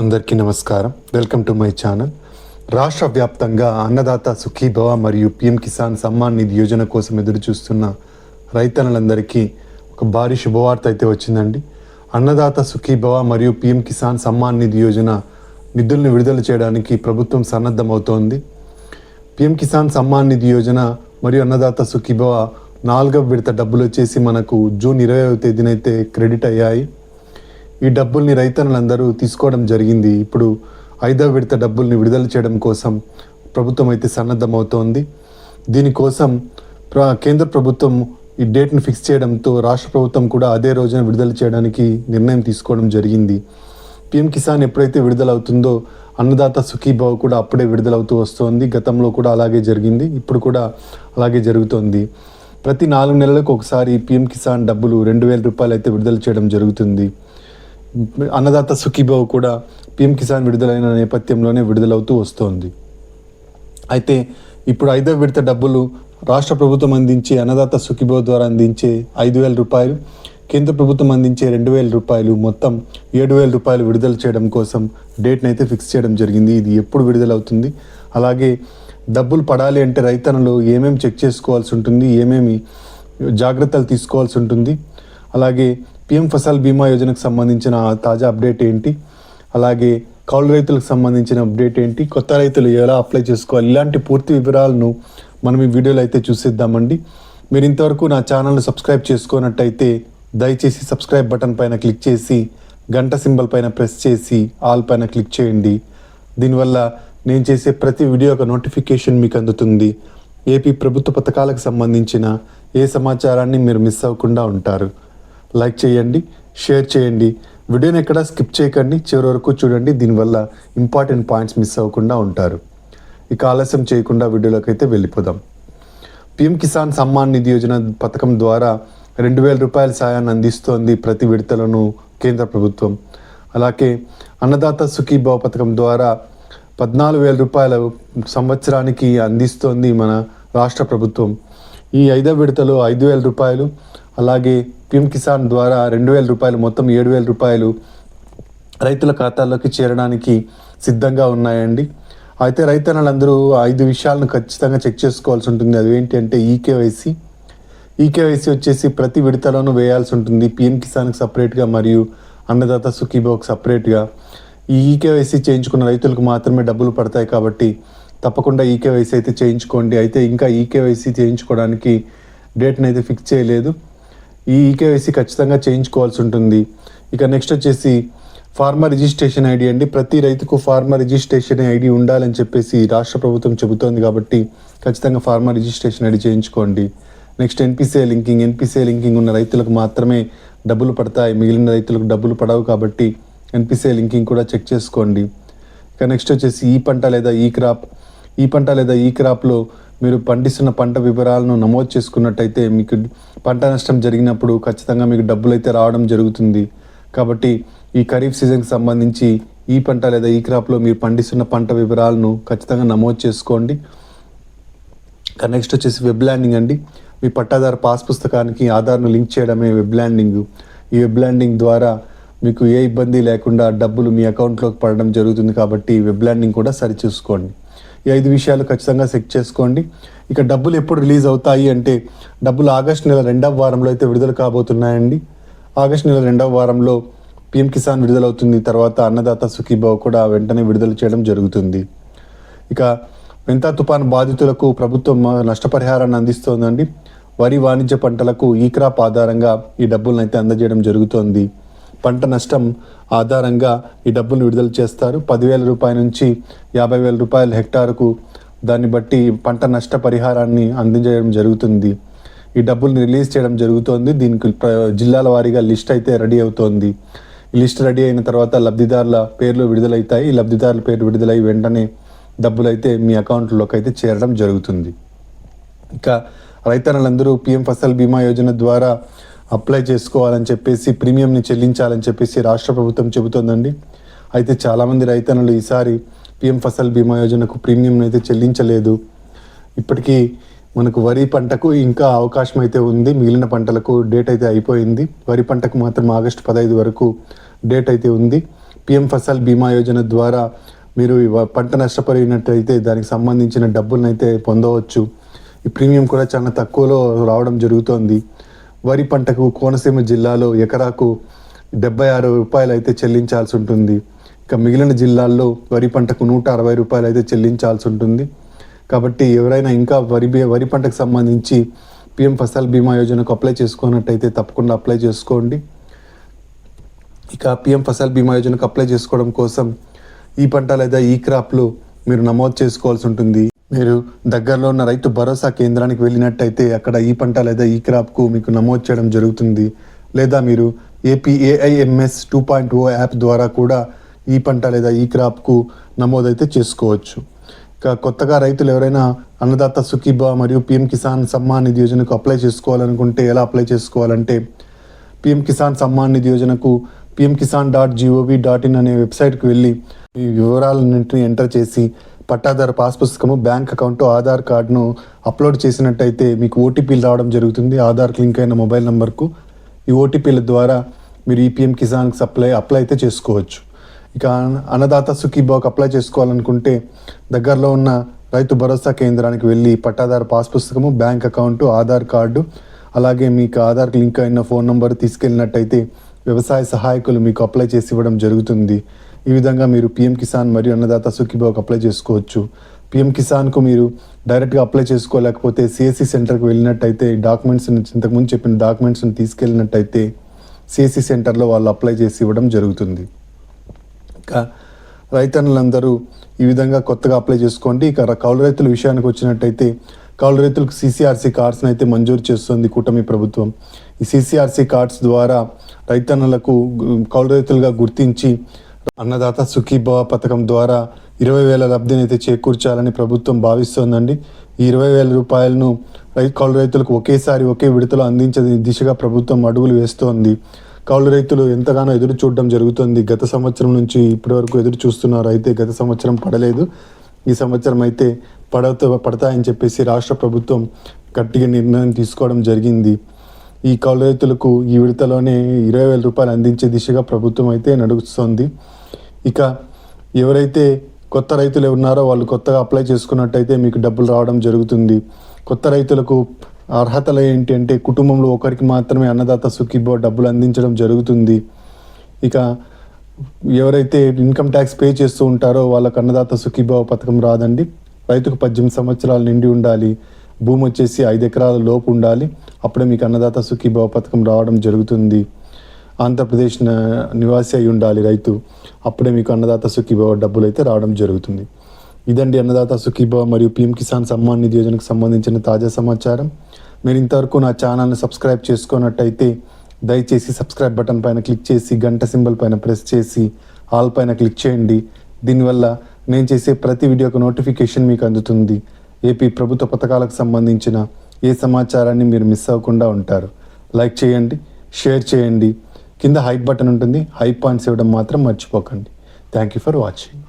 అందరికీ నమస్కారం. Welcome to my channel. రాష్ట్ర వ్యాప్తంగా అన్నదాత సుఖీభవ మరియు పిఎం కిసాన్ సమ్మాన్ నిధి యోజన కోసం ఎదురు చూస్తున్న రైతన్నలందరికీ ఒక భారీ శుభవార్త అయితే వచ్చిందండి. అన్నదాత సుఖీభవ మరియు పిఎం కిసాన్ సమ్మాన్ నిధి యోజన నిధులను విడుదల చేయడానికి ప్రభుత్వం సన్నద్ధమవుతోంది. పిఎం కిసాన్ సమ్మాన్ నిధి యోజన మరియు అన్నదాత సుఖీభవ 4వ విడత డబ్బులు వచ్చేసి మనకు జూన్ 20వ తేదీన అయితే క్రెడిట్ అయ్యాయి. ఈ డబ్బుల్ని రైతన్నులందరూ తీసుకోవడం జరిగింది. ఇప్పుడు 5వ విడత డబ్బుల్ని విడుదల చేయడం కోసం ప్రభుత్వం అయితే సన్నద్ధమవుతోంది. దీనికోసం కేంద్ర ప్రభుత్వం ఈ డేట్ను ఫిక్స్ చేయడంతో రాష్ట్ర ప్రభుత్వం కూడా అదే రోజున విడుదల చేయడానికి నిర్ణయం తీసుకోవడం జరిగింది. పిఎం కిసాన్ ఎప్పుడైతే విడుదలవుతుందో అన్నదాత సుఖీభవ కూడా అప్పుడే విడుదలవుతూ వస్తోంది. గతంలో కూడా అలాగే జరిగింది, ఇప్పుడు కూడా అలాగే జరుగుతోంది. ప్రతి 4 నెలలకు ఒకసారి పిఎం కిసాన్ డబ్బులు 2,000 రూపాయలు అయితే విడుదల చేయడం జరుగుతుంది. అన్నదాత సుఖీభవ కూడా పిఎం కిసాన్ విడుదలైన నేపథ్యంలోనే విడుదలవుతూ వస్తోంది. అయితే ఇప్పుడు 5వ విడత డబ్బులు రాష్ట్ర ప్రభుత్వం అందించే అన్నదాత సుఖీభవ ద్వారా అందించే 5,000 రూపాయలు, కేంద్ర ప్రభుత్వం అందించే 2,000 రూపాయలు, మొత్తం 7,000 రూపాయలు విడుదల చేయడం కోసం డేట్ని అయితే ఫిక్స్ చేయడం జరిగింది. ఇది ఎప్పుడు విడుదలవుతుంది, అలాగే డబ్బులు పడాలి అంటే రైతన్నలు ఏమేమి చెక్ చేసుకోవాల్సి ఉంటుంది, ఏమేమి జాగ్రత్తలు తీసుకోవాల్సి ఉంటుంది, అలాగే పిఎం ఫసల్ బీమా యోజనకు సంబంధించిన తాజా అప్డేట్ ఏంటి, అలాగే కౌలు రైతులకు సంబంధించిన అప్డేట్ ఏంటి, కొత్త రైతులు ఎలా అప్లై చేసుకోవాలి, ఇలాంటి పూర్తి వివరాలను మనం ఈ వీడియోలో అయితే చూసేద్దామండి. మీరు ఇంతవరకు నా ఛానల్ను సబ్స్క్రైబ్ చేసుకున్నట్టయితే దయచేసి సబ్స్క్రైబ్ బటన్ పైన క్లిక్ చేసి గంట సింబల్ పైన ప్రెస్ చేసి ఆల్ పైన క్లిక్ చేయండి. దీనివల్ల నేను చేసే ప్రతి వీడియో ఒక నోటిఫికేషన్ మీకు అందుతుంది. ఏపీ ప్రభుత్వ పథకాలకు సంబంధించిన ఏ సమాచారాన్ని మీరు మిస్ అవ్వకుండా ఉంటారు. లైక్ చేయండి, షేర్ చేయండి, వీడియోని ఎక్కడ స్కిప్ చేయకండి, చివరి వరకు చూడండి. దీనివల్ల ఇంపార్టెంట్ పాయింట్స్ మిస్ అవ్వకుండా ఉంటారు. ఇక ఆలస్యం చేయకుండా వీడియోలోకి అయితే వెళ్ళిపోదాం. పిఎం కిసాన్ సమ్మాన్ నిధి యోజన పథకం ద్వారా 2,000 రూపాయల సాయాన్ని అందిస్తోంది ప్రతి విడతలను కేంద్ర ప్రభుత్వం. అలాగే అన్నదాత సుఖీభవ పథకం ద్వారా 14,000 రూపాయల సంవత్సరానికి అందిస్తోంది మన రాష్ట్ర ప్రభుత్వం. ఈ 5వ విడతలో 5,000 రూపాయలు, అలాగే పిఎం కిసాన్ ద్వారా 2,000 రూపాయలు, మొత్తం 7,000 రూపాయలు రైతుల ఖాతాల్లోకి చేరడానికి సిద్ధంగా ఉన్నాయండి. అయితే రైతన్నలందరూ 5 విషయాలను ఖచ్చితంగా చెక్ చేసుకోవాల్సి ఉంటుంది. అవి ఏంటి అంటే ఈకేవైసీ వచ్చేసి ప్రతి విడతలోనూ వేయాల్సి ఉంటుంది. పిఎం కిసాన్కి సపరేట్గా మరియు అన్నదాత సుఖీభవకు సపరేట్గా. ఈ ఈకేవైసీ చేయించుకున్న రైతులకు మాత్రమే డబ్బులు పడతాయి కాబట్టి తప్పకుండా ఈకేవైసీ అయితే చేయించుకోండి. అయితే ఇంకా ఈకేవైసీ చేయించుకోవడానికి డేట్ని అయితే ఫిక్స్ చేయలేదు. ఈ ఈకేవైసీ ఖచ్చితంగా చేయించుకోవాల్సి ఉంటుంది. ఇక నెక్స్ట్ వచ్చేసి ఫార్మర్ రిజిస్ట్రేషన్ ఐడి అండి. ప్రతి రైతుకు ఫార్మర్ రిజిస్ట్రేషన్ ఐడి ఉండాలని చెప్పేసి రాష్ట్ర ప్రభుత్వం చెబుతోంది కాబట్టి ఖచ్చితంగా ఫార్మర్ రిజిస్ట్రేషన్ ఐడి చేయించుకోండి. నెక్స్ట్ ఎన్పిసిఐ లింకింగ్ ఉన్న రైతులకు మాత్రమే డబ్బులు పడతాయి, మిగిలిన రైతులకు డబ్బులు పడవు కాబట్టి ఎన్పిసిఐ లింకింగ్ కూడా చెక్ చేసుకోండి. ఇక నెక్స్ట్ వచ్చేసి ఈ పంట లేదా ఈ క్రాప్లో మీరు పండిస్తున్న పంట వివరాలను నమోదు చేసుకున్నట్టయితే మీకు పంట నష్టం జరిగినప్పుడు ఖచ్చితంగా మీకు డబ్బులు అయితే రావడం జరుగుతుంది. కాబట్టి ఈ ఖరీఫ్ సీజన్కి సంబంధించి ఈ పంట లేదా ఈ క్రాప్లో మీరు పండిస్తున్న పంట వివరాలను ఖచ్చితంగా నమోదు చేసుకోండి. నెక్స్ట్ వచ్చేసి వెబ్ ల్యాండింగ్ అండి. మీ పట్టాదారు పాస్ పుస్తకానికి ఆధార్ను లింక్ చేయడమే వెబ్ ల్యాండింగ్. ఈ వెబ్ ల్యాండింగ్ ద్వారా మీకు ఏ ఇబ్బంది లేకుండా డబ్బులు మీ అకౌంట్లోకి పడడం జరుగుతుంది కాబట్టి వెబ్ ల్యాండింగ్ కూడా సరిచూసుకోండి. ఈ 5 విషయాలు ఖచ్చితంగా చెక్ చేసుకోండి. ఇక డబ్బులు ఎప్పుడు రిలీజ్ అవుతాయి అంటే డబ్బులు ఆగస్టు నెల 2వ వారంలో అయితే విడుదల కాబోతున్నాయండి. ఆగస్టు నెల 2వ వారంలో పిఎం కిసాన్ విడుదలవుతుంది. తర్వాత అన్నదాత సుఖీభవ కూడా వెంటనే విడుదల చేయడం జరుగుతుంది. ఇక మెంతా తుఫాను బాధితులకు ప్రభుత్వం నష్టపరిహారాన్ని అందిస్తోందండి. వరి వాణిజ్య పంటలకు ఈ క్రాప్ ఆధారంగా ఈ డబ్బులను అయితే అందజేయడం జరుగుతోంది. పంట నష్టం ఆధారంగా ఈ డబ్బులు విడుదల చేస్తారు. 10,000 రూపాయల నుంచి 50,000 రూపాయల హెక్టారుకు, దాన్ని బట్టి పంట నష్ట పరిహారాన్ని అందజేయడం జరుగుతుంది. ఈ డబ్బుల్ని రిలీజ్ చేయడం జరుగుతోంది. దీనికి జిల్లాల వారీగా లిస్ట్ అయితే రెడీ అవుతోంది. ఈ లిస్ట్ రెడీ అయిన తర్వాత లబ్ధిదారుల పేర్లు విడుదలవుతాయి. ఈ లబ్ధిదారుల పేరు విడుదలై వెంటనే డబ్బులు అయితే మీ అకౌంట్లోకి అయితే చేరడం జరుగుతుంది. ఇక రైతన్నలందరూ పిఎం ఫసల్ బీమా యోజన ద్వారా అప్లై చేసుకోవాలని చెప్పేసి, ప్రీమియంని చెల్లించాలని చెప్పేసి రాష్ట్ర ప్రభుత్వం చెబుతోందండి. అయితే చాలామంది రైతన్నలు ఈసారి పిఎం ఫసల్ బీమా యోజనకు ప్రీమియంని అయితే చెల్లించలేదు. ఇప్పటికీ మనకు వరి పంటకు ఇంకా అవకాశం అయితే ఉంది. మిగిలిన పంటలకు డేట్ అయితే అయిపోయింది. వరి పంటకు మాత్రం ఆగస్టు 15 వరకు డేట్ అయితే ఉంది. పిఎం ఫసల్ బీమా యోజన ద్వారా మీరు పంట నష్టపోయినట్టయితే దానికి సంబంధించిన డబ్బులను అయితే పొందవచ్చు. ఈ ప్రీమియం కూడా చాలా తక్కువలో రావడం జరుగుతోంది. వరి పంటకు కోనసీమ జిల్లాలో ఎకరాకు 76 రూపాయలు అయితే చెల్లించాల్సి ఉంటుంది. ఇక మిగిలిన జిల్లాల్లో వరి పంటకు 160 రూపాయలు అయితే చెల్లించాల్సి ఉంటుంది. కాబట్టి ఎవరైనా ఇంకా వరి పంటకు సంబంధించి పిఎం ఫసల్ బీమా యోజనకు అప్లై చేసుకున్నట్టయితే తప్పకుండా అప్లై చేసుకోండి. ఇక పిఎం ఫసల్ బీమా యోజనకు అప్లై చేసుకోవడం కోసం ఈ పంట లేదా ఈ క్రాప్లో మీరు నమోదు చేసుకోవాల్సి ఉంటుంది. మీరు దగ్గరలో ఉన్న రైతు భరోసా కేంద్రానికి వెళ్ళినట్టయితే అక్కడ ఈ పంట లేదా ఈ క్రాప్కు మీకు నమోదు చేయడం జరుగుతుంది. లేదా మీరు APAIMS 2.0 యాప్ ద్వారా కూడా ఈ పంట లేదా ఈ క్రాప్కు నమోదైతే చేసుకోవచ్చు. ఇక కొత్తగా రైతులు ఎవరైనా అన్నదాత సుఖీభవ మరియు పిఎం కిసాన్ సమ్మాన్ నిధి యోజనకు అప్లై చేసుకోవాలనుకుంటే ఎలా అప్లై చేసుకోవాలంటే పిఎం కిసాన్ సమ్మాన్ నిధి యోజనకు pmkisan.gov.in అనే వెబ్సైట్కి వెళ్ళి ఈ వివరాలన్నింటినీ ఎంటర్ చేసి పట్టాదారు పాస్ పుస్తకము, బ్యాంక్ అకౌంట్, ఆధార్ కార్డును అప్లోడ్ చేసినట్టయితే మీకు ఓటీపీలు రావడం జరుగుతుంది. ఆధార్కి లింక్ అయిన మొబైల్ నెంబర్కు ఈ ఓటీపీల ద్వారా మీరు ఈ పిఎం కిసాన్కి అప్లై అయితే చేసుకోవచ్చు. ఇక అన్నదాత సుఖీభవకు అప్లై చేసుకోవాలనుకుంటే దగ్గరలో ఉన్న రైతు భరోసా కేంద్రానికి వెళ్ళి పట్టాదారు పాస్ పుస్తకము, బ్యాంక్ అకౌంట్, ఆధార్ కార్డు, అలాగే మీకు ఆధార్కి లింక్ అయిన ఫోన్ నెంబర్ తీసుకెళ్ళినట్టయితే వ్యవసాయ సహాయకులు మీకు అప్లై చేసి ఇవ్వడం జరుగుతుంది. ఈ విధంగా మీరు పిఎం కిసాన్ మరియు అన్నదాత సుఖీభవకు అప్లై చేసుకోవచ్చు. పిఎం కిసాన్కు మీరు డైరెక్ట్గా అప్లై చేసుకోలేకపోతే సిఎస్సి సెంటర్కి వెళ్ళినట్టయితే ఇంతకుముందు చెప్పిన డాక్యుమెంట్స్ని తీసుకెళ్ళినట్టయితే సిఎస్సి సెంటర్లో వాళ్ళు అప్లై చేసి ఇవ్వడం జరుగుతుంది. ఇక రైతన్నులందరూ ఈ విధంగా కొత్తగా అప్లై చేసుకోండి. ఇక కౌలు రైతుల విషయానికి వచ్చినట్టయితే కౌలు రైతులకు CCRC కార్డ్స్ని అయితే మంజూరు చేస్తుంది కూటమి ప్రభుత్వం. ఈ CCRC కార్డ్స్ ద్వారా రైతన్నులకు కౌలు రైతులుగా గుర్తించి అన్నదాత సుఖీభవ పథకం ద్వారా 20,000 లబ్ధిని అయితే చేకూర్చాలని ప్రభుత్వం భావిస్తోందండి. ఈ 20,000 రూపాయలను కౌలు రైతులకు ఒకేసారి ఒకే విడతలో అందించే దిశగా ప్రభుత్వం అడుగులు వేస్తోంది. కౌలు రైతులు ఎంతగానో ఎదురు చూడడం జరుగుతుంది. గత సంవత్సరం నుంచి ఇప్పటి వరకు ఎదురు చూస్తున్నారు. అయితే గత సంవత్సరం పడలేదు. ఈ సంవత్సరం అయితే పడతాయని చెప్పేసి రాష్ట్ర ప్రభుత్వం గట్టిగా నిర్ణయం తీసుకోవడం జరిగింది. ఈ కౌలు రైతులకు ఈ విడతలోనే 20,000 రూపాయలు అందించే దిశగా ప్రభుత్వం అయితే నడుస్తుంది. ఇక ఎవరైతే కొత్త రైతులు ఉన్నారో వాళ్ళు కొత్తగా అప్లై చేసుకున్నట్టయితే మీకు డబ్బులు రావడం జరుగుతుంది. కొత్త రైతులకు అర్హతలు ఏంటి అంటే కుటుంబంలో ఒకరికి మాత్రమే అన్నదాత సుఖీభవ డబ్బులు అందించడం జరుగుతుంది. ఇక ఎవరైతే ఇన్కమ్ ట్యాక్స్ పే చేస్తూ ఉంటారో వాళ్ళకు అన్నదాత సుఖీభవ పథకం రాదండి. రైతుకు 18 సంవత్సరాలు నిండి ఉండాలి, భూమి వచ్చేసి 5 ఎకరాల లోపు ఉండాలి. అప్పుడే మీకు అన్నదాత సుఖీభవ పథకం రావడం జరుగుతుంది. ఆంధ్రప్రదేశ్ నివాసి అయి ఉండాలి రైతు, అప్పుడే మీకు అన్నదాత సుఖీభవ డబ్బులు అయితే రావడం జరుగుతుంది. ఇదండి అన్నదాత సుఖీభవ మరియు పిఎం కిసాన్ సమ్మాన్ నిధి యోజనకు సంబంధించిన తాజా సమాచారం. మీరు ఇంతవరకు నా ఛానల్ని సబ్స్క్రైబ్ చేసుకున్నట్టయితే దయచేసి సబ్స్క్రైబ్ బటన్ పైన క్లిక్ చేసి గంట సింబల్ పైన ప్రెస్ చేసి ఆల్ పైన క్లిక్ చేయండి. దీనివల్ల నేను చేసే ప్రతి వీడియోకు నోటిఫికేషన్ మీకు అందుతుంది. ఏపీ ప్రభుత్వ పథకాలకు సంబంధించిన ఏ సమాచారాన్ని మీరు మిస్ అవ్వకుండా ఉంటారు. లైక్ చేయండి, షేర్ చేయండి, కింద హైప్ బటన్ ఉంటుంది, హైప్ పాయింట్స్ ఇవ్వడం మాత్రం మర్చిపోకండి. Thank you for watching.